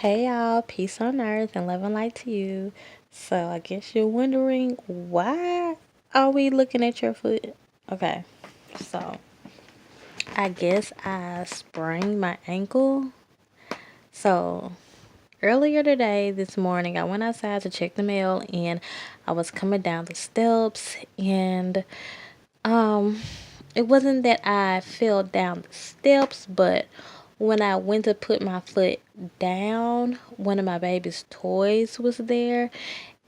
Hey y'all, peace on earth and love and light to you. So I guess you're wondering, why are we looking at your foot? Okay, so I guess I sprained my ankle. So earlier today, this morning, I went outside to check the mail and I was coming down the steps and um it wasn't that I fell down the steps, but when I went to put my foot down, one of my baby's toys was there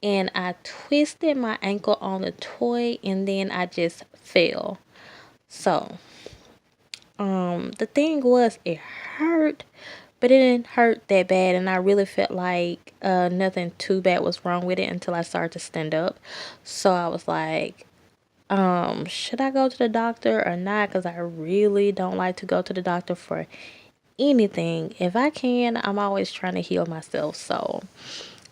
and I twisted my ankle on the toy and then I just fell. So, the thing was it hurt, but it didn't hurt that bad and I really felt like nothing too bad was wrong with it until I started to stand up. So I was like, should I go to the doctor or not? Because I really don't like to go to the doctor for anything. If I can, I'm always trying to heal myself. So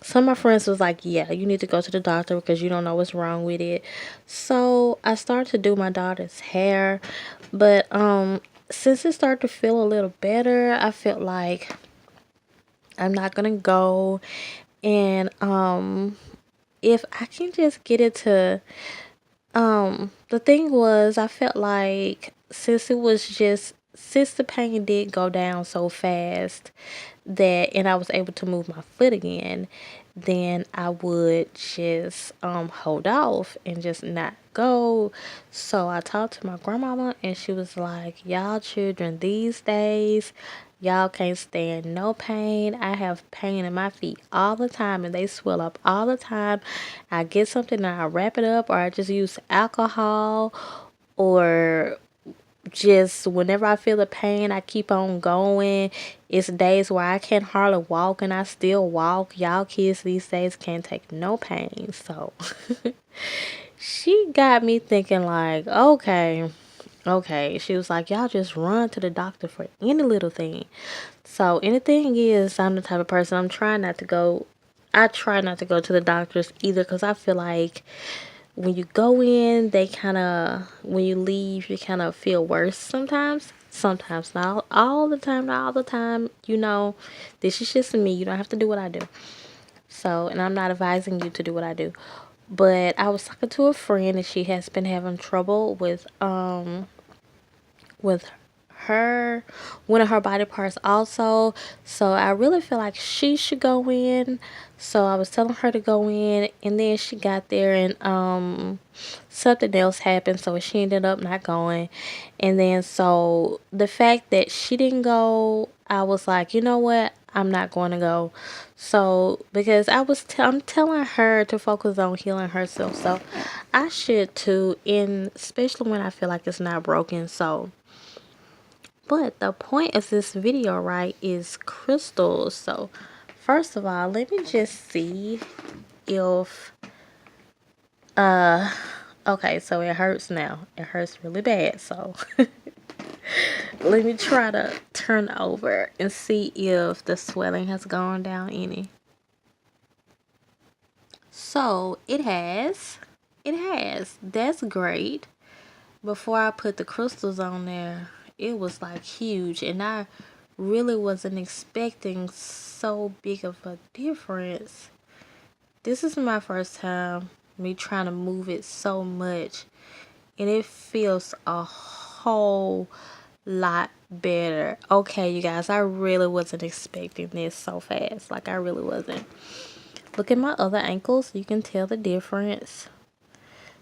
some of my friends was like, yeah, you need to go to the doctor because you don't know what's wrong with it. So I started to do my daughter's hair. But since it started to feel a little better, I felt like I'm not gonna go. And if I can just get it to the thing was, I felt like since the pain did go down so fast that, and I was able to move my foot again, then I would just hold off and just not go. So I talked to my grandmama and she was like, y'all children these days, y'all can't stand no pain. I have pain in my feet all the time and they swell up all the time. I get something and I wrap it up or I just use alcohol or just whenever I feel the pain, I keep on going. It's days where I can hardly walk and I still walk. Y'all kids these days can't take no pain. So she got me thinking like, okay. She was like, y'all just run to the doctor for any little thing. So anything is, I'm the type of person, I try not to go to the doctors either because I feel like when you go in, when you leave, you kind of feel worse sometimes. Sometimes, not all the time, not all the time. This is just me. You don't have to do what I do. So, and I'm not advising you to do what I do. But I was talking to a friend and she has been having trouble with her one of her body parts also. So I really feel like she should go in. So I was telling her to go in and then she got there and something else happened, so she ended up not going. And then so the fact that she didn't go, I was like, you know what, I'm not going to go. So because I'm telling her to focus on healing herself, so I should too, and especially when I feel like it's not broken. So but the point of this video, right, is crystals. So first of all, let me just see if okay, so it hurts now. It hurts really bad. So let me try to turn over and see if the swelling has gone down any. So it has. It has. That's great. Before I put the crystals on there, it was like huge and I really wasn't expecting so big of a difference. This is my first time me trying to move it so much and it feels a whole lot better. Okay, you guys, I really wasn't expecting this so fast. Like I really wasn't. Look at my other ankles. You can tell the difference.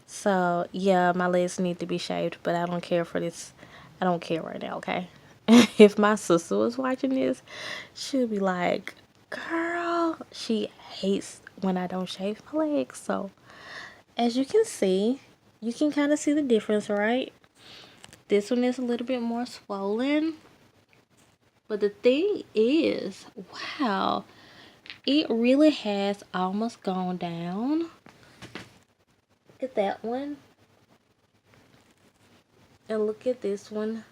So, yeah, my legs need to be shaved, but I don't care for this. I don't care right now, okay? If my sister was watching this, she'll be like, girl, she hates when I don't shave my legs. So, as you can see, you can kind of see the difference, right? This one is a little bit more swollen. But the thing is, wow, it really has almost gone down. Look at that one. And look at this one.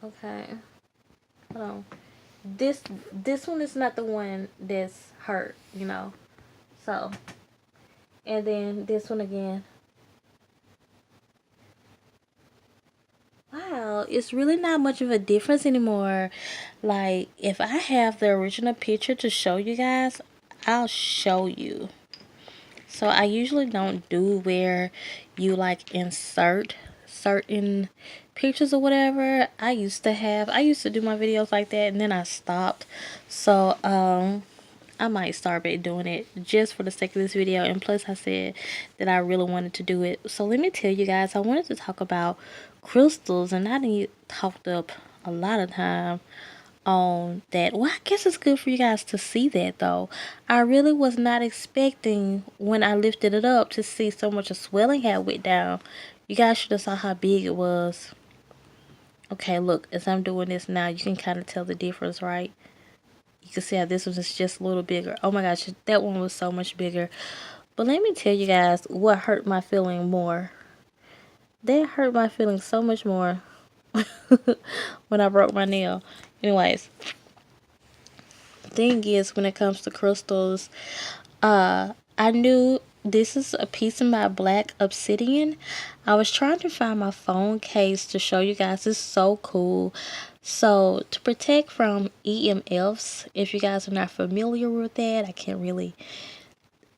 Okay. Hold on. This one is not the one that's hurt, So, and then this one again. Wow, it's really not much of a difference anymore. Like, if I have the original picture to show you guys, I'll show you. So I usually don't do where you like insert certain pictures or whatever. I used to do my videos like that, and then I stopped. So I might start back doing it just for the sake of this video. And plus, I said that I really wanted to do it. So let me tell you guys, I wanted to talk about crystals, and I didn't talked up a lot of time on that. Well, I guess it's good for you guys to see that though. I really was not expecting when I lifted it up to see so much of swelling had went down. You guys should have saw how big it was. Okay, look, as I'm doing this now, you can kind of tell the difference, right? You can see how this one is just a little bigger. Oh my gosh, that one was so much bigger. But let me tell you guys what hurt my feeling more. That hurt my feeling so much more when I broke my nail. Anyways, thing is, when it comes to crystals, I knew this is a piece of my black obsidian. I was trying to find my phone case to show you guys. It's so cool. So to protect from EMFs, if you guys are not familiar with that, I can't really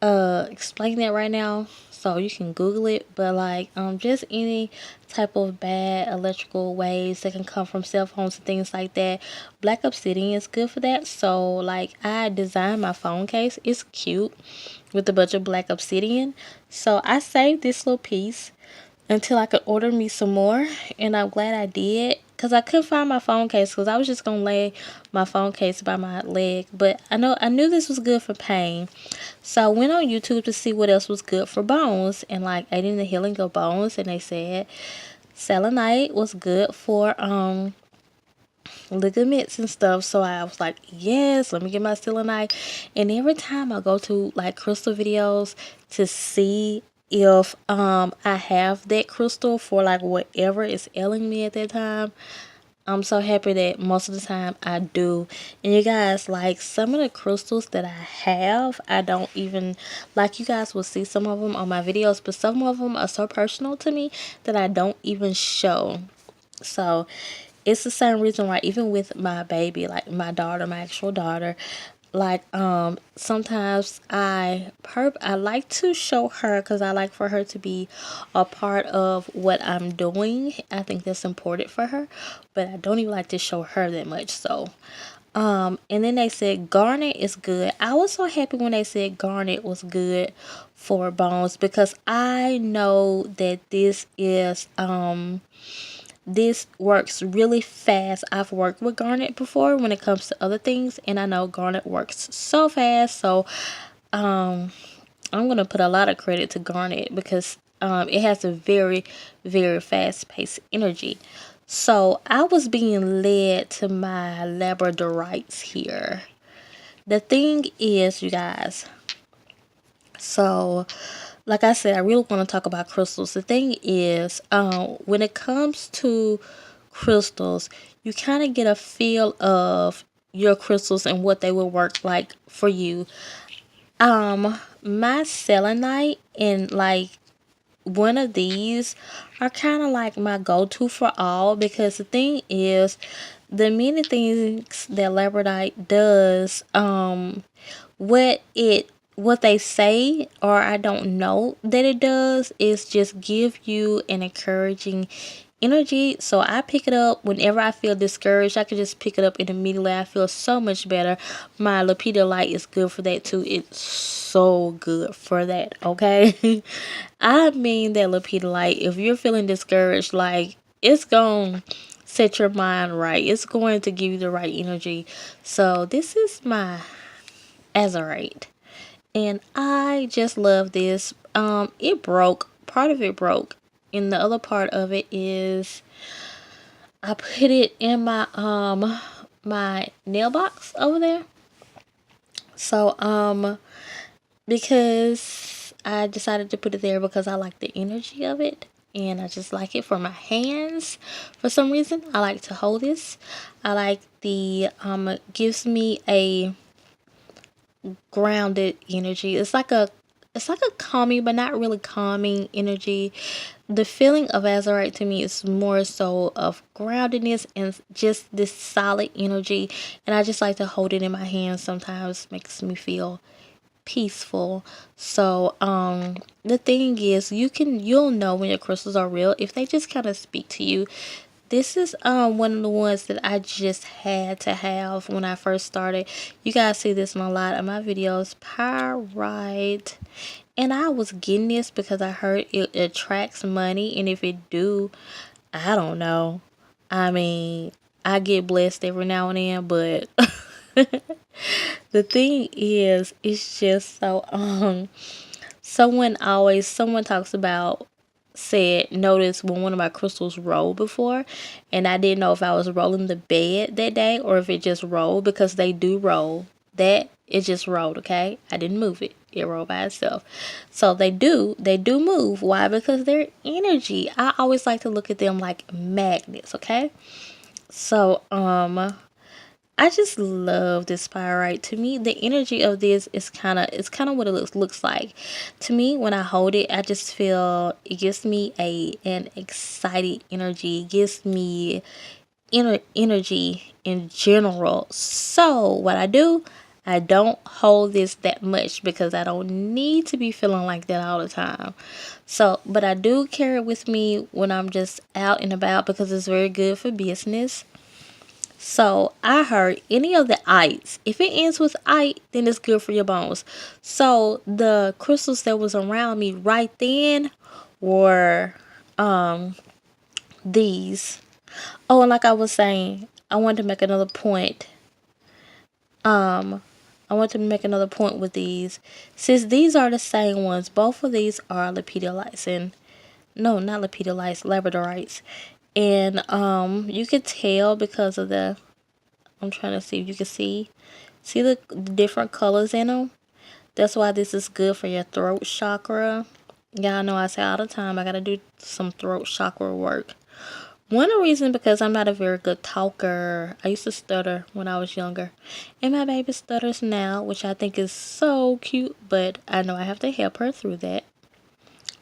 explain that right now, so you can Google it. But like just any type of bad electrical waves that can come from cell phones and things like that, black obsidian is good for that. So like I designed my phone case. It's cute with a bunch of black obsidian. So I saved this little piece until I could order me some more, and I'm glad I did, because I couldn't find my phone case, because I was just gonna lay my phone case by my leg. But I knew this was good for pain, so I went on YouTube to see what else was good for bones, and like aiding the healing of bones, and they said selenite was good for ligaments and stuff. So I was like, yes, let me get my selenite. And every time I go to like crystal videos to see if I have that crystal for like whatever is ailing me at that time, I'm so happy that most of the time I do. And you guys, like some of the crystals that I have, I don't even, like, you guys will see some of them on my videos, but some of them are so personal to me that I don't even show. So it's the same reason why even with my baby, like my daughter, my actual daughter, like sometimes I like to show her, because I like for her to be a part of what I'm doing. I think that's important for her, but I don't even like to show her that much. So and then they said garnet is good. I was so happy when they said garnet was good for bones, because I know that this works really fast. I've worked with garnet before when it comes to other things, and I know garnet works so fast. So I'm gonna put a lot of credit to garnet, because it has a very, very fast paced energy. So I was being led to my labradorites here. The thing is, you guys, so like I said, I really want to talk about crystals. The thing is, when it comes to crystals, you kind of get a feel of your crystals and what they will work like for you. My selenite and like one of these are kind of like my go-to for all, because the thing is, the many things that labradorite does, what they say, or I don't know that it does, is just give you an encouraging energy. So I pick it up whenever I feel discouraged. I can just pick it up and immediately I feel so much better. My lepidolite is good for that too. It's so good for that, okay? I mean that lepidolite, if you're feeling discouraged, like, it's gonna set your mind right. It's going to give you the right energy. So this is my azurite, and I just love this. It broke. Part of it broke, and the other part of it is I put it in my nail box over there. So because I decided to put it there because I like the energy of it, and I just like it for my hands. For some reason, I like to hold this. I like the it gives me a grounded energy. It's like a it's like a calming but not really calming energy. The feeling of azurite to me is more so of groundedness and just this solid energy, and I just like to hold it in my hands. Sometimes makes me feel peaceful. So the thing is, you'll know when your crystals are real if they just kind of speak to you. This is one of the ones that I just had to have when I first started. You guys see this in a lot of my videos, pyrite. And I was getting this because I heard it attracts money, and if it do, I don't know. I mean, I get blessed every now and then, but the thing is, it's just so someone talks about said notice when one of my crystals rolled before, and I didn't know if I was rolling the bed that day or if it just rolled, because they do roll. That it just rolled, okay? I didn't move it. It rolled by itself. So they do move. Why? Because they're energy. I always like to look at them like magnets, okay? So I just love this pyrite. To me, the energy of this is kind of what it looks like. To me, when I hold it, I just feel it gives me an excited energy. It gives me energy in general. So what I do, I don't hold this that much because I don't need to be feeling like that all the time. So, but I do carry it with me when I'm just out and about because it's very good for business. So I heard any of the ites, if it ends with ite, then it's good for your bones. So the crystals that was around me right then were these. Oh, and like I was saying, I wanted to make another point. I want to make another point with these. Since these are the same ones, both of these are lepidolites, and no, not lepidolites, labradorites. And you could tell because of the, I'm trying to see if you can see the different colors in them. That's why this is good for your throat chakra. Y'all know I say all the time I gotta do some throat chakra work. One reason because I'm not a very good talker. I used to stutter when I was younger, and my baby stutters now, which I think is so cute. But I know I have to help her through that.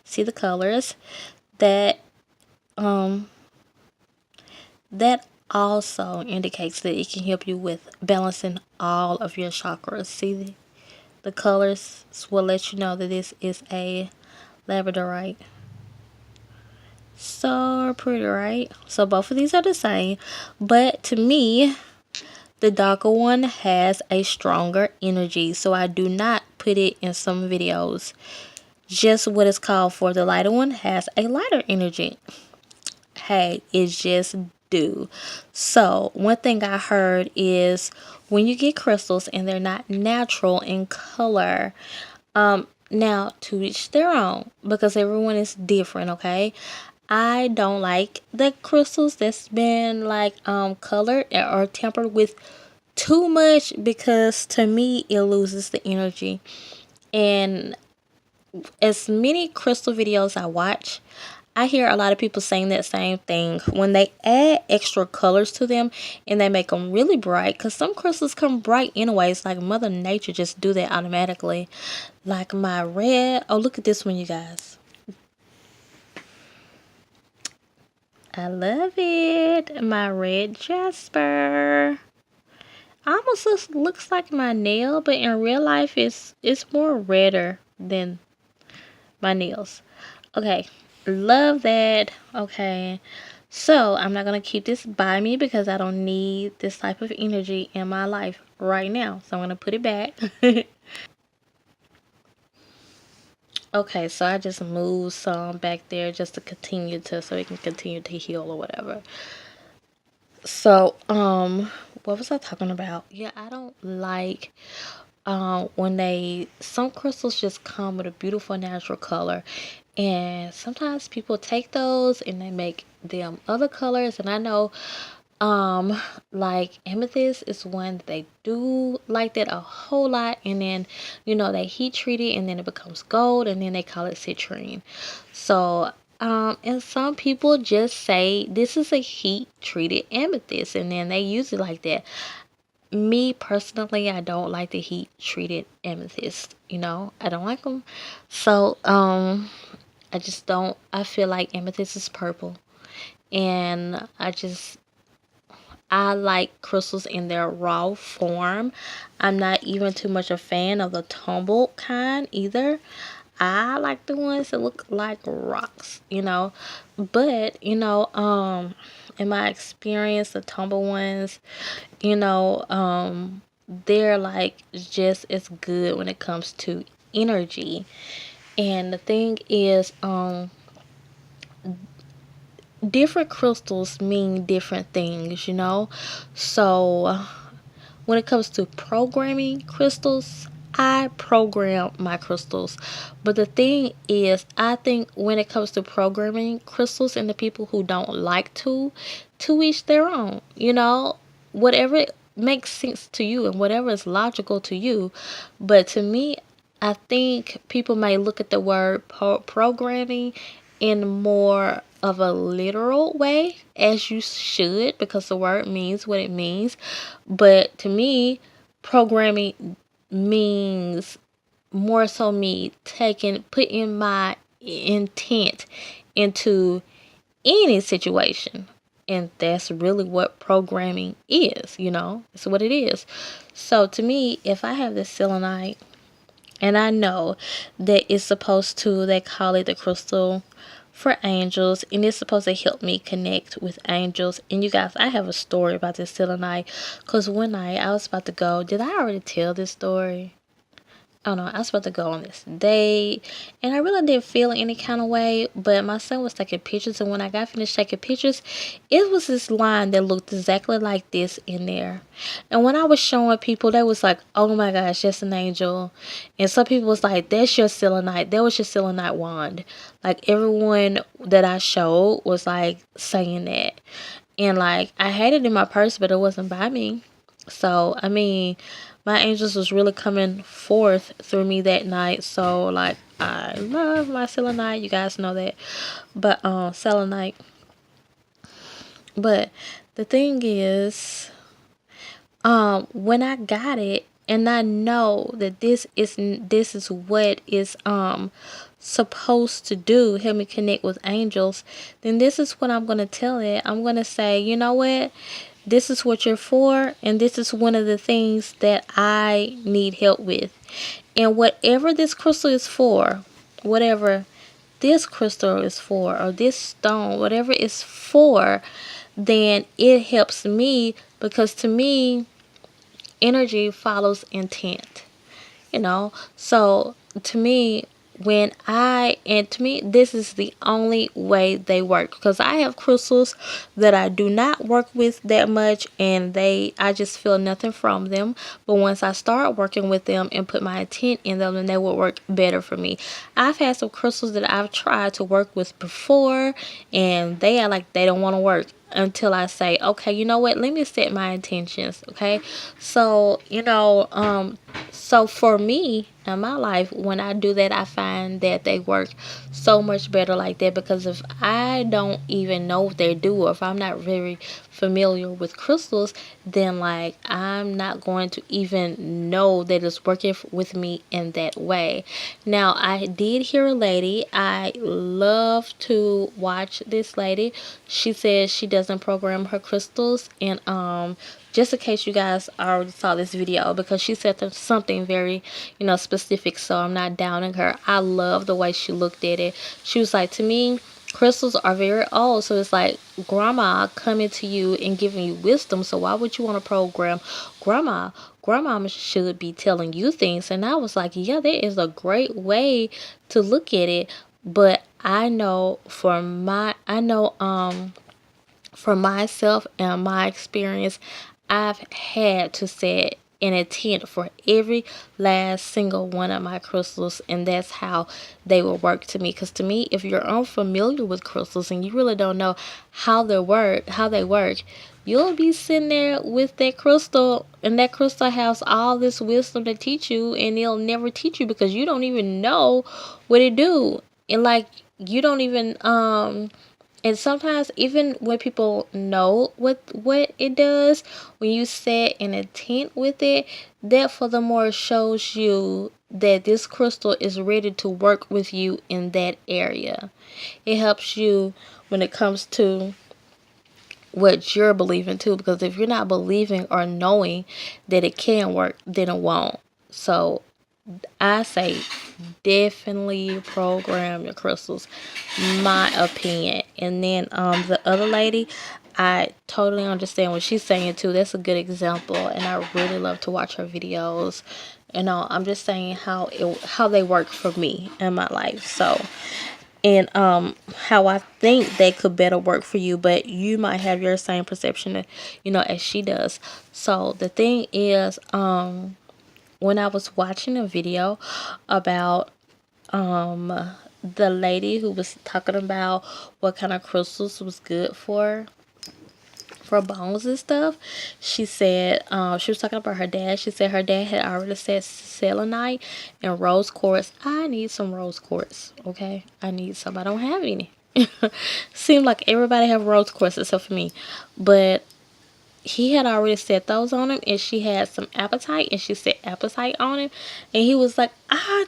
See the colors that um that also indicates that it can help you with balancing all of your chakras. See the colors will let you know that this is a labradorite. So pretty, right? So both of these are the same, but to me, the darker one has a stronger energy, so I do not put it in some videos. Just what it's called for. The lighter one has a lighter energy. Hey, it just do. So one thing I heard is when you get crystals and they're not natural in color, now to each their own because everyone is different, okay? I don't like the crystals that's been like colored or tempered with too much because to me it loses the energy. And as many crystal videos I watch, I hear a lot of people saying that same thing when they add extra colors to them and they make them really bright, because some crystals come bright anyways, like Mother Nature just do that automatically. Like my red, oh look at this one, you guys. I love it. My red jasper. Almost looks like my nail, but in real life it's more redder than my nails. Okay, love that. Okay, so I'm not gonna keep this by me because I don't need this type of energy in my life right now. So I'm gonna put it back. Okay, so I just moved some back there just to continue to, so it can continue to heal or whatever. So what was I talking about? Yeah, I don't like when some crystals just come with a beautiful natural color, and sometimes people take those and they make them other colors. And I know um like amethyst is one that they do like that a whole lot, and then they heat treat it and then it becomes gold and then they call it citrine. So and some people just say this is a heat treated amethyst and then they use it like that. me personally, I don't like the heat treated amethyst. I don't like them. So, I just don't. I feel like amethyst is purple, and I like crystals in their raw form. I'm not even too much a fan of the tumbled kind either. I like the ones that look like rocks. But, in my experience, the tumble ones, you know, um, they're like just as good when it comes to energy. And the thing is, different crystals mean different things. So when it comes to programming crystals, I program my crystals. But the thing is, I think when it comes to programming crystals and the people who don't like to each their own. Whatever makes sense to you and whatever is logical to you. But to me, I think people may look at the word programming in more of a literal way, as you should, because the word means what it means. But to me, programming means more so me putting my intent into any situation. And that's really what programming is. It's what it is. So to me, if I have this selenite and I know that it's supposed to, they call it the crystal for angels, and it's supposed to help me connect with angels. And you guys, I have a story about this selenite, because one night I was about to go. Did I already tell this story? Oh no, I was about to go on this date, and I really didn't feel any kind of way, but my son was taking pictures, and when I got finished taking pictures, it was this line that looked exactly like this in there. And when I was showing people, they was like, oh my gosh, that's an angel. And some people was like, that's your selenite. That was your selenite wand. Like, everyone that I showed was like saying that. And like, I had it in my purse, but it wasn't by me. So, I mean, my angels was really coming forth through me that night. So, like, I love my selenite. You guys know that. But, selenite. But the thing is, when I got it, and I know that this is what is supposed to do, help me connect with angels, then this is what I'm gonna tell it. I'm gonna say, you know what? This is what you're for, and this is one of the things that I need help with. And whatever this crystal is for, whatever this crystal is for, or this stone, whatever it's for, then it helps me, because to me, energy follows intent. So to me, to me, this is the only way they work, because I have crystals that I do not work with that much, and I just feel nothing from them. But once I start working with them and put my intent in them, then they will work better for me. I've had some crystals that I've tried to work with before, and they are like, they don't want to work until I say, okay, you know what, let me set my intentions. Okay, so so for me in my life, when I do that, I find that they work so much better like that, because if I don't even know what they do, or if I'm not very familiar with crystals, then like I'm not going to even know that it's working with me in that way. Now, I did hear a lady, I love to watch this lady. She says she doesn't program her crystals, and just in case you guys already saw this video, because she said something very, specific, so I'm not downing her. I love the way she looked at it. She was like, to me, crystals are very old, so it's like grandma coming to you and giving you wisdom, so why would you want to program grandma? Grandma should be telling you things. And I was like, yeah, that is a great way to look at it. But I know for myself and my experience, I've had to set an intent for every last single one of my crystals, and that's how they will work to me. Because to me, if you're unfamiliar with crystals and you really don't know how they work, you'll be sitting there with that crystal, and that crystal has all this wisdom to teach you, and it'll never teach you because you don't even know what it do. And like, you don't even And sometimes even when people know what it does, when you set an intent with it, that furthermore shows you that this crystal is ready to work with you in that area. It helps you when it comes to what you're believing too, because if you're not believing or knowing that it can work, then it won't. So I say definitely program your crystals, my opinion. And then the other lady, I totally understand what she's saying too. That's a good example, and I really love to watch her videos. I'm just saying how they work for me in my life. So, and how I think they could better work for you, but you might have your same perception, as she does. So the thing is, when I was watching a video about the lady who was talking about what kind of crystals was good for bones and stuff, she said, she was talking about her dad. She said her dad had already said selenite and rose quartz. I need some rose quartz. Okay, I need some. I don't have any. Seemed like everybody have rose quartz except for me, but he had already set those on him, and she had some apatite, and she set apatite on him, and he was like,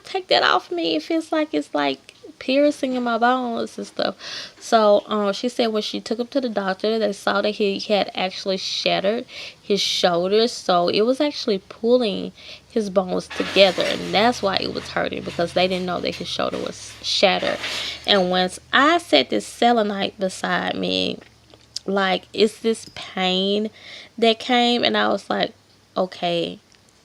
take that off me. It feels like it's like piercing in my bones and stuff. So she said when she took him to the doctor, they saw that he had actually shattered his shoulders, so it was actually pulling his bones together, and that's why it was hurting, because they didn't know that his shoulder was shattered. And once I set this selenite beside me, like, it's this pain that came, and I was like, okay,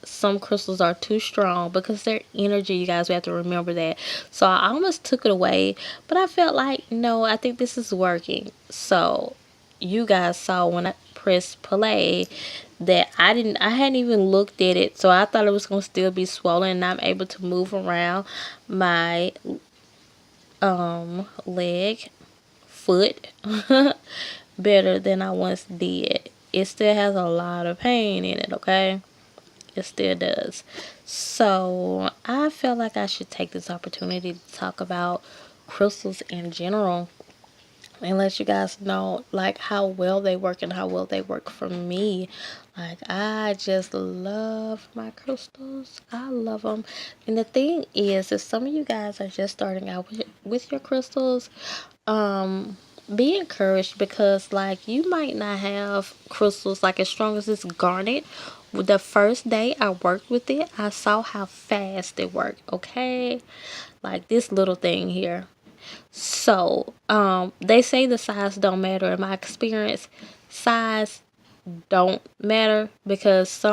some crystals are too strong because they're energy, you guys. We have to remember that. So I almost took it away, but I felt like, no, I think this is working. So you guys saw when I pressed play that I hadn't even looked at it, so I thought it was gonna still be swollen, and I'm able to move around my leg, foot better than I once did. It still has a lot of pain in it, okay? It still does. So I feel like I should take this opportunity to talk about crystals in general and let you guys know like how well they work and how well they work for me. Like, I just love my crystals. I love them. And the thing is, if some of you guys are just starting out with your crystals, be encouraged, because like, you might not have crystals like as strong as this garnet. The first day I worked with it, I saw how fast it worked. Okay, like this little thing here. So they say the size don't matter. In my experience, size don't matter, because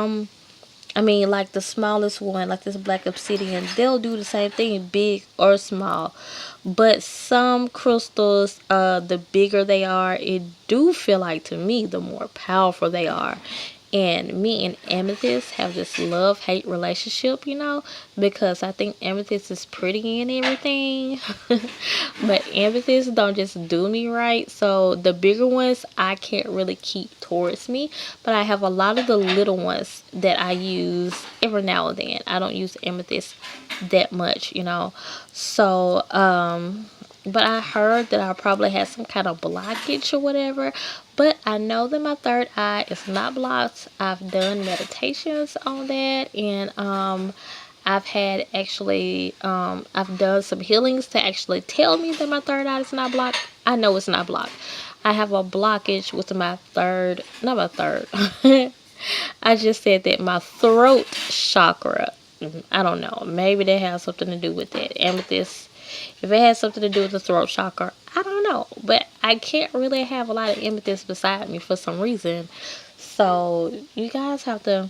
like the smallest one, like this black obsidian, they'll do the same thing, big or small. But some crystals, the bigger they are, it do feel like, to me, the more powerful they are. And me and amethyst have this love-hate relationship, because I think amethyst is pretty and everything. But amethyst don't just do me right. So the bigger ones I can't really keep towards me. But I have a lot of the little ones that I use every now and then. I don't use amethyst that much. So but I heard that I probably had some kind of blockage or whatever. But I know that my third eye is not blocked. I've done meditations on that, and I've had actually I've done some healings to actually tell me that my third eye is not blocked. I know it's not blocked. I have a blockage with my third, not my third. I just said that my throat chakra. I don't know. Maybe that has something to do with it. Amethyst. If it has something to do with the throat chakra, I don't know. But I can't really have a lot of amethyst beside me for some reason. So you guys have to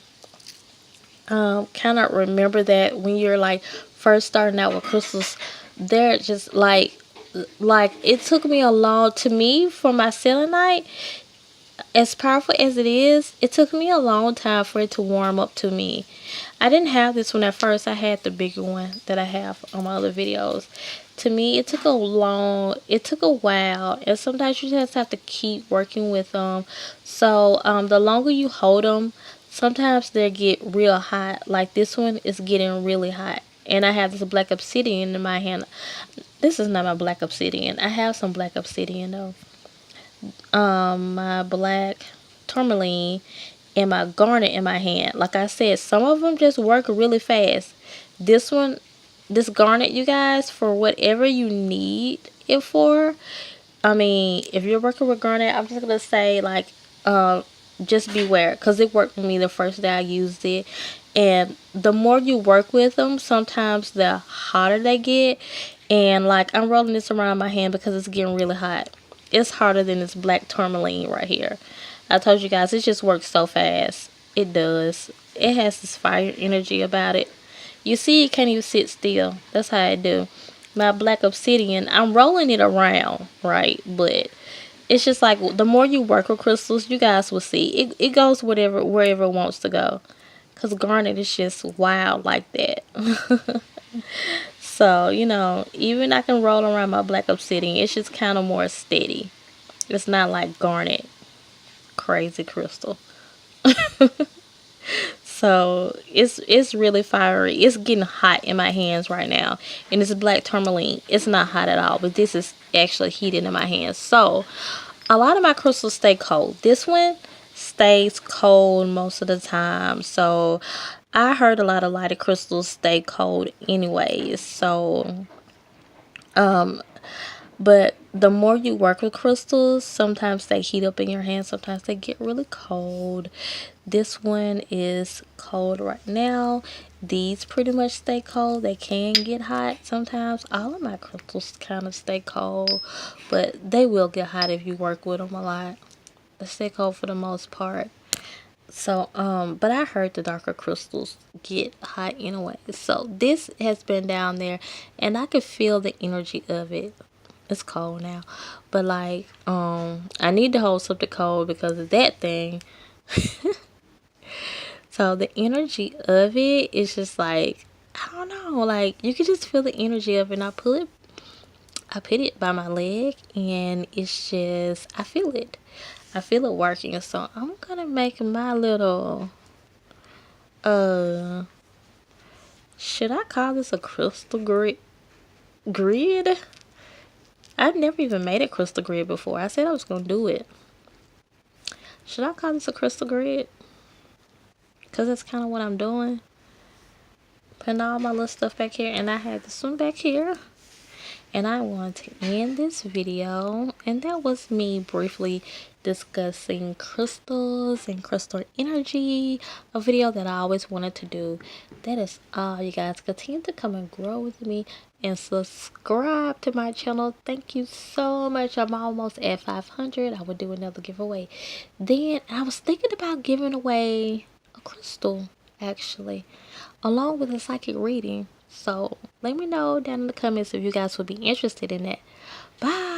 kind of remember that when you're like first starting out with crystals. They're just like it took me a long, to me, for my selenite, as powerful as it is, it took me a long time for it to warm up to me. I didn't have this one at first. I had the bigger one that I have on my other videos. To me, it took a while, and sometimes you just have to keep working with them. So the longer you hold them, sometimes they get real hot. Like this one is getting really hot. And I have this black obsidian in my hand. This is not my black obsidian. I have some black obsidian though. my black tourmaline and my garnet in my hand. Like I said, some of them just work really fast. This one, this garnet, you guys, for whatever you need it for. I mean, if you're working with garnet, I'm just gonna say like, just beware, because it worked for me the first day I used it. And the more you work with them, sometimes the hotter they get. And like, I'm rolling this around my hand because it's getting really hot. It's hotter than this black tourmaline right here. I told you guys, it just works so fast. It does. It has this fire energy about it. You see, it can't even sit still. That's how I do. My black obsidian, I'm rolling it around, right? But it's just like, the more you work with crystals, you guys will see. It goes wherever it wants to go. Because garnet is just wild like that. So, even I can roll around my black obsidian. It's just kind of more steady. It's not like garnet. Crazy crystal. So it's really fiery. It's getting hot in my hands right now. And this black tourmaline, it's not hot at all, but this is actually heated in my hands. So a lot of my crystals stay cold. This one stays cold most of the time. So I heard a lot of lighted crystals stay cold anyways. So but the more you work with crystals, sometimes they heat up in your hand, sometimes they get really cold. This one is cold right now. These pretty much stay cold. They can get hot sometimes. All of my crystals kind of stay cold, but they will get hot if you work with them a lot. They stay cold for the most part. So, but I heard the darker crystals get hot anyway. So this has been down there, and I could feel the energy of it. It's cold now, but like, I need to hold something cold because of that thing. So the energy of it is just like, I don't know, like you can just feel the energy of it. And I put it by my leg, and it's just, I feel it working. So I'm gonna make my little, uh, should I call this a crystal grid? I've never even made a crystal grid before. I said I was gonna do it. Should I call this a crystal grid? Because that's kind of what I'm doing. Putting all my little stuff back here. And I had this one back here. And I want to end this video. And that was me briefly discussing crystals and crystal energy. A video that I always wanted to do. That is all, you guys. Continue to come and grow with me. And subscribe to my channel. Thank you so much. I'm almost at 500. I will do another giveaway. Then I was thinking about giving away a crystal, actually, along with a psychic reading. So let me know down in the comments if you guys would be interested in that. Bye.